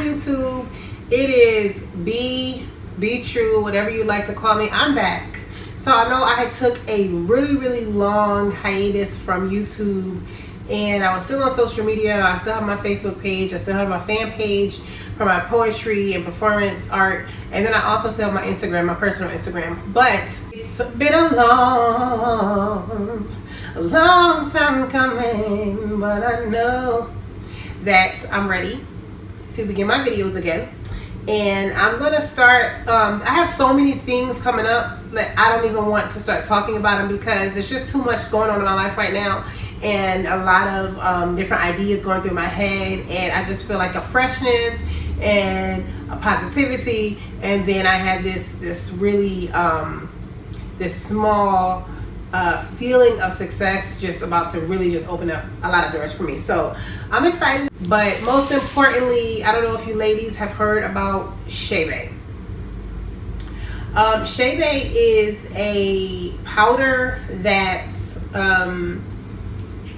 YouTube. It is be true, whatever you like to call me. I'm back. So I know I took a really long hiatus from YouTube, and I was still on social media. I still have my Facebook page, I still have my fan page for my poetry and performance art, and then I also still have my Instagram, my personal Instagram. But it's been a long time coming, but I know that I'm ready to begin my videos again. And I'm gonna start, I have so many things coming up that I don't even want to start talking about them because there's just too much going on in my life right now, and a lot of different ideas going through my head, and I just feel like a freshness and a positivity, and then I have this really this small feeling of success just about to really just open up a lot of doors for me. So I'm excited, but most importantly, I don't know if you ladies have heard about Chebe. Chebe is a powder that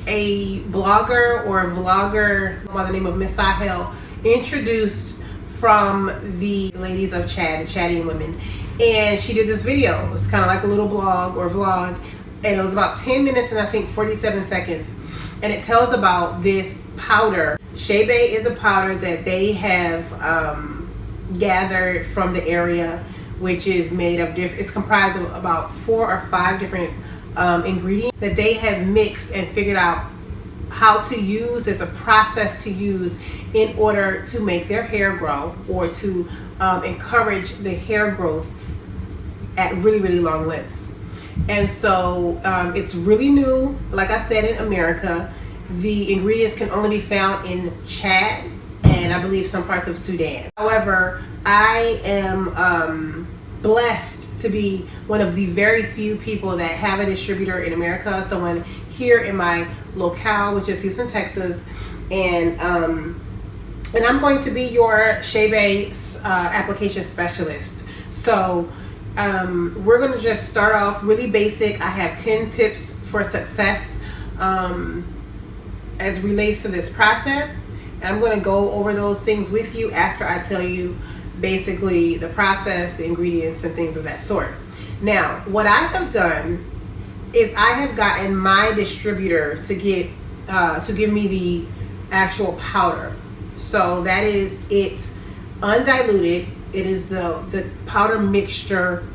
a blogger or a vlogger by the name of Miss Sahel introduced from the ladies of Chad, the Chatting Women, and she did this video. It's kind of like a little blog or vlog, and it was about 10 minutes and I think 47 seconds, and it tells about this powder. Chebe is a powder that they have gathered from the area, which is made of it's comprised of about 4 or 5 different ingredients that they have mixed and figured out how to use. There's a process to use in order to make their hair grow, or to encourage the hair growth at really long lengths. And so it's really new, like I said, in America. The ingredients can only be found in Chad and I believe some parts of Sudan. However, I am blessed to be one of the very few people that have a distributor in America, someone here in my locale, which is Houston, Texas, and I'm going to be your Chebe application specialist. So we're going to just start off really basic. I have 10 tips for success as relates to this process, and I'm going to go over those things with you after I tell you basically the process, the ingredients, and things of that sort. Now, what I have done is I have gotten my distributor to give me the actual powder. So that is it, undiluted. It is the powder mixture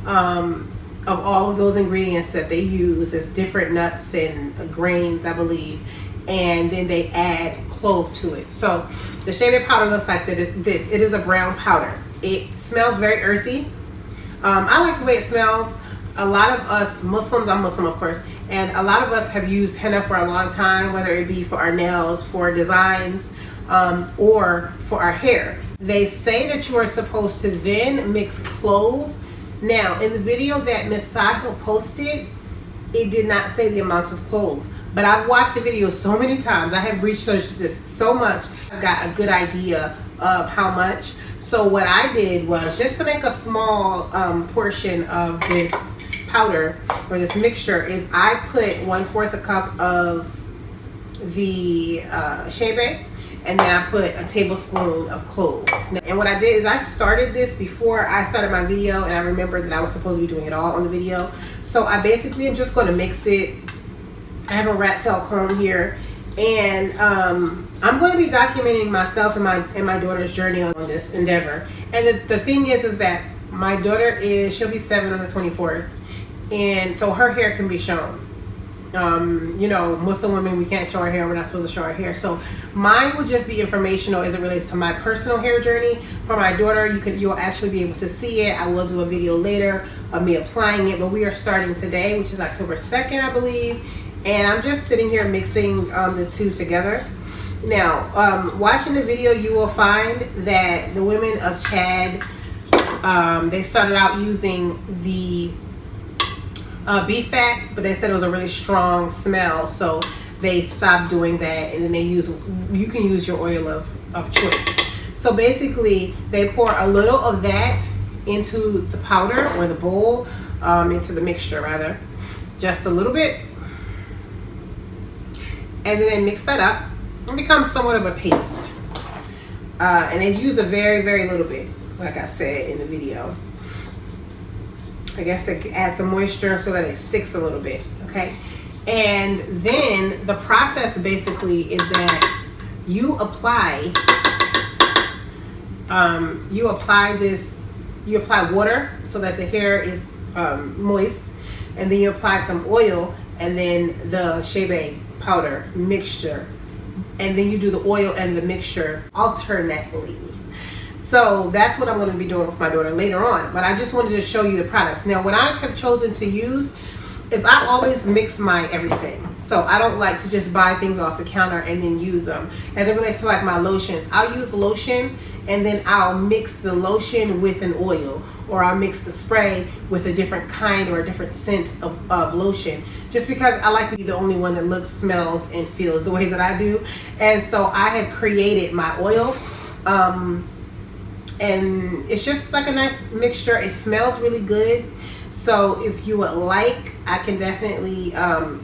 of all of those ingredients that they use. It's different nuts and grains, I believe, and then they add clove to it. So the Chebe powder looks like this. It is a brown powder. It smells very earthy. I like the way it smells. A lot of us Muslims, I'm Muslim of course, and a lot of us have used henna for a long time, whether it be for our nails, for designs, or for our hair. They say that you are supposed to then mix clove. Now, in the video that Miss Sahel posted, it did not say the amounts of clove, but I've watched the video so many times. I have researched this so much. I've got a good idea of how much. So what I did was, just to make a small portion of this powder or this mixture, is I put 1/4 a cup of the Chebe, and then I put a tablespoon of clove. And what I did is I started this before I started my video, and I remembered that I was supposed to be doing it all on the video. So I basically am just going to mix it. I have a rat tail comb here, and I'm going to be documenting myself and my daughter's journey on this endeavor. And the thing is that my daughter she'll be 7 on the 24th, and so her hair can be shown. You know, Muslim women, we can't show our hair. We're not supposed to show our hair. So mine will just be informational as it relates to my personal hair journey. For my daughter, you'll actually be able to see it. I will do a video later of me applying it, but we are starting today, which is October 2nd, I believe. And I'm just sitting here mixing the two together. Now, watching the video, you will find that the women of Chad, they started out using the beef fat, but they said it was a really strong smell, so they stopped doing that, and then you can use your oil of choice. So basically, they pour a little of that into the powder, or the bowl, into the mixture rather, just a little bit, and then they mix that up. It becomes somewhat of a paste. And they use a very, very little bit, like I said in the video. I guess it adds some moisture so that it sticks a little bit, okay? And then the process basically is that you apply water so that the hair is moist, and then you apply some oil and then the Chebe powder mixture, and then you do the oil and the mixture alternately. So that's what I'm going to be doing with my daughter later on. But I just wanted to show you the products. Now, what I have chosen to use is I always mix my everything. So I don't like to just buy things off the counter and then use them. As it relates to like my lotions, I'll use lotion and then I'll mix the lotion with an oil, or I'll mix the spray with a different kind or a different scent of lotion, just because I like to be the only one that looks, smells, and feels the way that I do. And so I have created my oil. And it's just like a nice mixture. It smells really good. So if you would like, I can definitely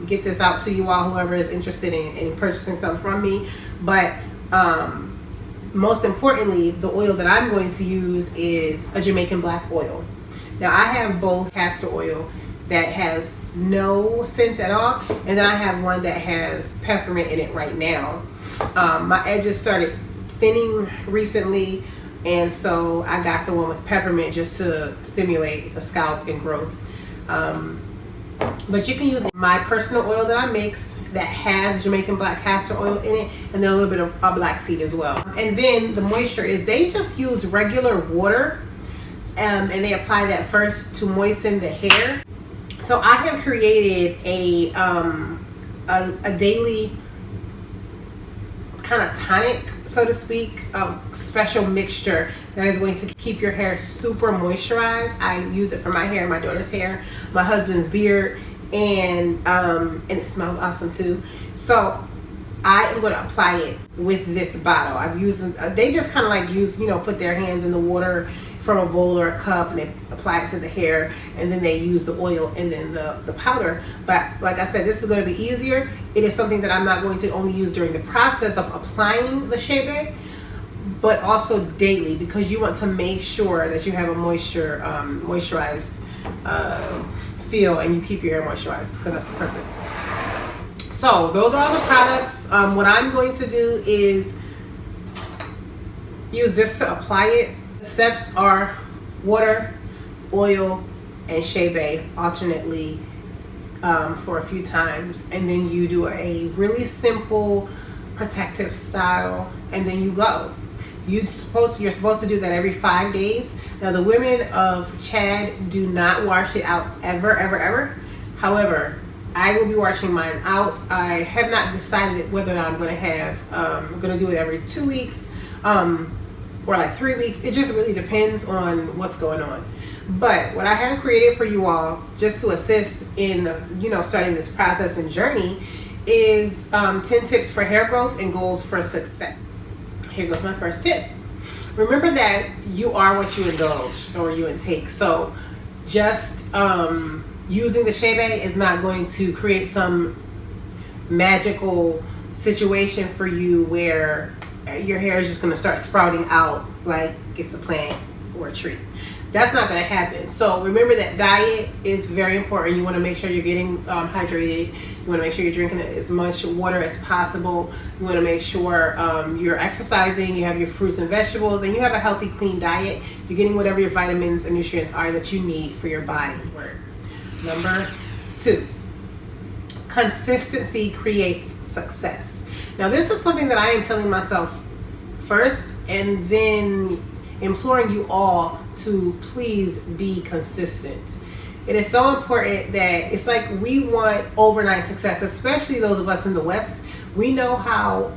get this out to you all, whoever is interested in purchasing something from me. But most importantly, the oil that I'm going to use is a Jamaican black oil. Now I have both castor oil that has no scent at all, and then I have one that has peppermint in it right now. My edges started thinning recently, and so I got the one with peppermint just to stimulate the scalp and growth. But you can use my personal oil that I mix that has Jamaican black castor oil in it, and then a little bit of black seed as well. And then the moisture is they just use regular water, and they apply that first to moisten the hair. So I have created a daily kind of tonic, so to speak, a special mixture that is going to keep your hair super moisturized. I use it for my hair, my daughter's hair, my husband's beard, and it smells awesome too. So I am going to apply it with this bottle. I've used they just kind of like use, you know, put their hands in the water from a bowl or a cup, and they apply it to the hair, and then they use the oil and then the powder. But like I said, this is going to be easier. It is something that I'm not going to only use during the process of applying the Chebe, but also daily, because you want to make sure that you have a moisturized feel, and you keep your hair moisturized, because that's the purpose. So those are all the products. What I'm going to do is use this to apply it. The steps are water, oil, and Chebe alternately for a few times, and then you do a really simple protective style, and then you go. You're supposed to do that every 5 days. Now the women of Chad do not wash it out ever. However, I will be washing mine out. I have not decided whether or not I'm going to have I'm going to do it every 2 weeks or like 3 weeks. It just really depends on what's going on. But what I have created for you all, just to assist in starting this process and journey, is 10 tips for hair growth and goals for success. Here goes my first tip. Remember that you are what you indulge or you intake. So just using the Chebe is not going to create some magical situation for you where your hair is just going to start sprouting out like it's a plant or a tree. That's not going to happen. So remember that diet is very important. You want to make sure you're getting hydrated. You want to make sure you're drinking as much water as possible. You want to make sure you're exercising, you have your fruits and vegetables, and you have a healthy, clean diet. You're getting whatever your vitamins and nutrients are that you need for your body. Number 2, consistency creates success. Now this is something that I am telling myself first, and then imploring you all to please be consistent. It is so important that it's like we want overnight success, especially those of us in the West. We know how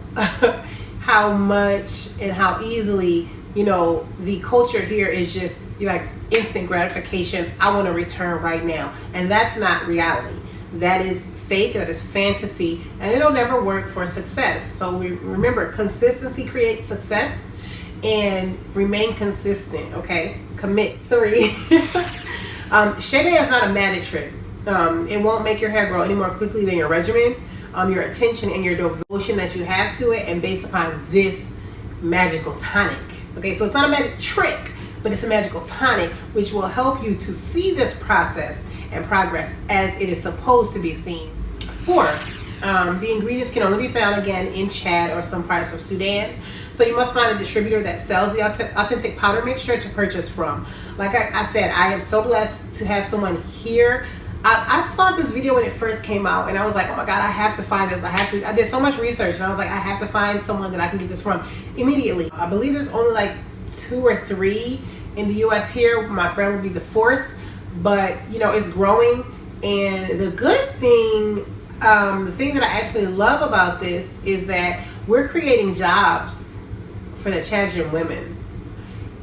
how much and how easily, the culture here is just like instant gratification. I want to return right now. And that's not reality. That is fake, that is fantasy, and it'll never work for success. So remember, consistency creates success, and remain consistent, okay? Commit. 3. Chebe is not a magic trick. It won't make your hair grow any more quickly than your regimen, your attention and your devotion that you have to it, and based upon this magical tonic. Okay, so it's not a magic trick, but it's a magical tonic, which will help you to see this process and progress as it is supposed to be seen. 4, the ingredients can only be found again in Chad or some parts of Sudan. So you must find a distributor that sells the authentic powder mixture to purchase from. Like I said, I am so blessed to have someone here. I saw this video when it first came out, and I was like, oh my God, I have to find this. I did so much research, and I was like, I have to find someone that I can get this from immediately. I believe there's only like 2 or 3 in the US here. My friend would be the 4th, but you know, it's growing. And the good thing, the thing that I actually love about this is that we're creating jobs for the Chadian women.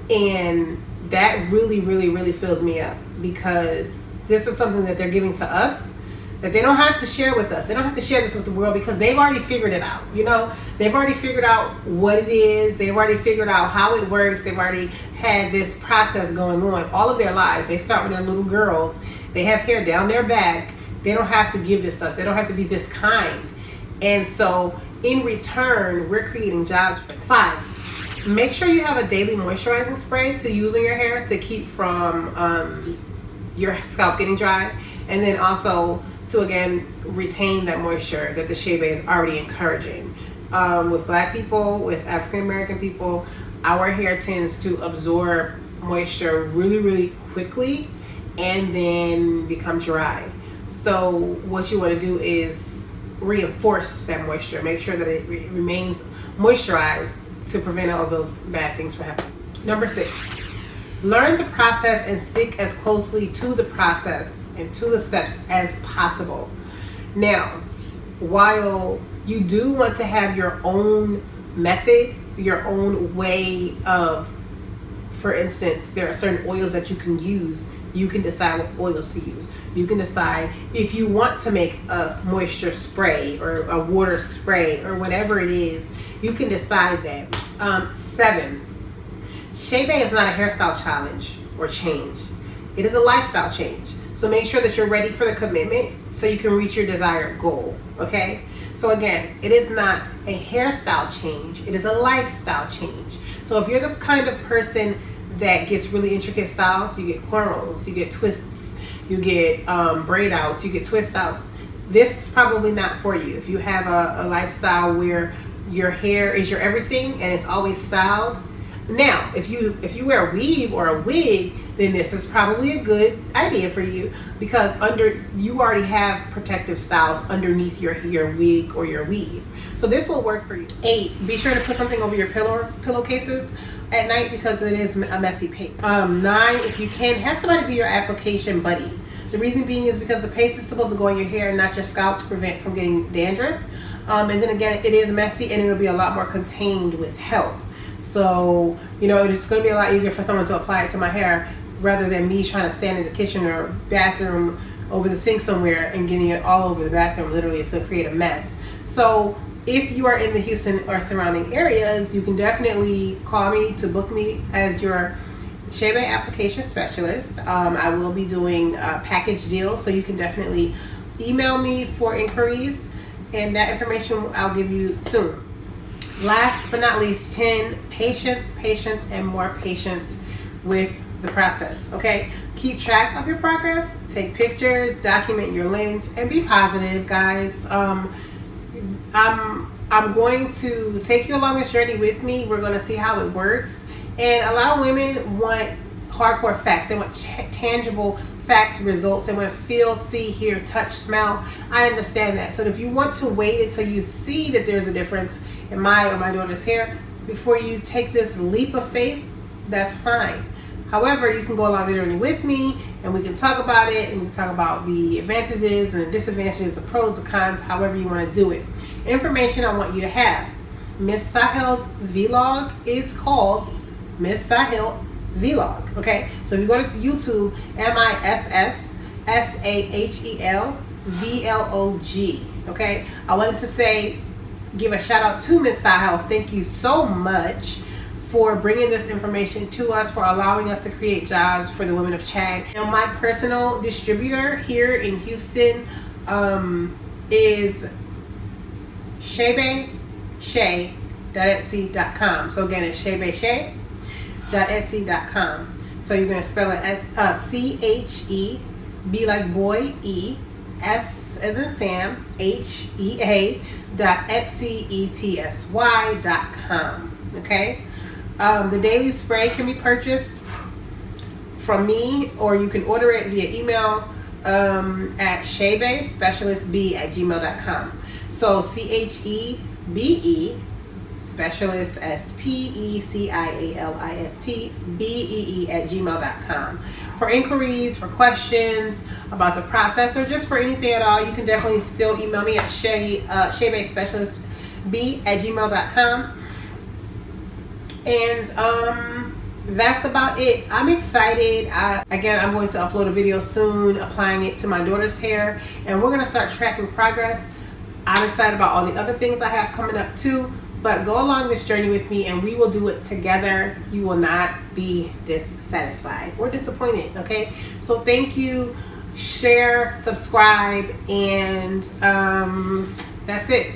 And that really, really, really fills me up, because this is something that they're giving to us that they don't have to share with us. They don't have to share this with the world, because they've already figured it out. You know, they've already figured out what it is. They've already figured out how it works. They've already had this process going on all of their lives. They start when they're little girls. They have hair down their back. They don't have to give this stuff. They don't have to be this kind. And so in return, we're creating jobs for 5. Make sure you have a daily moisturizing spray to use on your hair to keep from your scalp getting dry, and then also to again retain that moisture that the Chebe is already encouraging. With Black people, with African American people, our hair tends to absorb moisture really, really quickly and then become dry. So what you want to do is reinforce that moisture. Make sure that it remains moisturized to prevent all of those bad things from happening. Number 6. Learn the process and stick as closely to the process and to the steps as possible. Now, while you do want to have your own method, your own way of, for instance, there are certain oils that you can use. You can decide what oils to use. You can decide if you want to make a moisture spray or a water spray or whatever it is. You can decide that. 7. Chebe is not a hairstyle challenge or change. It is a lifestyle change. So make sure that you're ready for the commitment so you can reach your desired goal, okay? So again, it is not a hairstyle change. It is a lifestyle change. So if you're the kind of person that gets really intricate styles, you get cornrows, you get twists, you get braid outs, you get twist outs, this is probably not for you. If you have a lifestyle where your hair is your everything and it's always styled. Now, if you wear a weave or a wig, then this is probably a good idea for you, because you already have protective styles underneath your wig or your weave. So this will work for you. 8, be sure to put something over your pillowcases at night, because it is a messy paste. 9, if you can, have somebody be your application buddy. The reason being is because the paste is supposed to go in your hair and not your scalp to prevent from getting dandruff. And then again, it is messy and it'll be a lot more contained with help. So, you know, it's going to be a lot easier for someone to apply it to my hair rather than me trying to stand in the kitchen or bathroom over the sink somewhere and getting it all over the bathroom. Literally, it's going to create a mess. So if you are in the Houston or surrounding areas, you can definitely call me to book me as your Chebe application specialist. I will be doing package deals, so you can definitely email me for inquiries, and that information I'll give you soon. Last but not least, 10, patience, and more patience with the process, okay? Keep track of your progress, take pictures, document your length, and be positive, guys. I'm going to take you along this journey with me. We're going to see how it works. And a lot of women want hardcore facts. They want tangible facts, results. They want to feel, see, hear, touch, smell. I understand that. So if you want to wait until you see that there's a difference in my or my daughter's hair before you take this leap of faith, that's fine. However, you can go along the journey with me and we can talk about it, and we can talk about the advantages and the disadvantages, the pros, the cons, however you want to do it. Information I want you to have. Miss Sahel's vlog is called Miss Sahel Vlog, okay? So if you go to YouTube, MISSSAHEL VLOG, okay? I wanted to give a shout out to Miss Sahel. Thank you so much for bringing this information to us, for allowing us to create jobs for the women of Chad. And my personal distributor here in Houston is Chebe chebe.etsy.com. So again, it's chebeshay.etsy.com. So you're going to spell it CHE, B like boy, E, S as in Sam, HEA .etsy.com. Okay. The daily spray can be purchased from me, or you can order it via email at chebespecialistb@gmail.com. So CHEBE specialist SPECIALIST BEE@gmail.com. For inquiries, for questions about the process, or just for anything at all, you can definitely still email me at chebespecialistb@gmail.com. And that's about it. I'm excited. Again, I'm going to upload a video soon applying it to my daughter's hair, and we're going to start tracking progress. I'm excited about all the other things I have coming up too, but go along this journey with me and we will do it together. You will not be dissatisfied or disappointed, okay? So thank you. Share, subscribe, and that's it.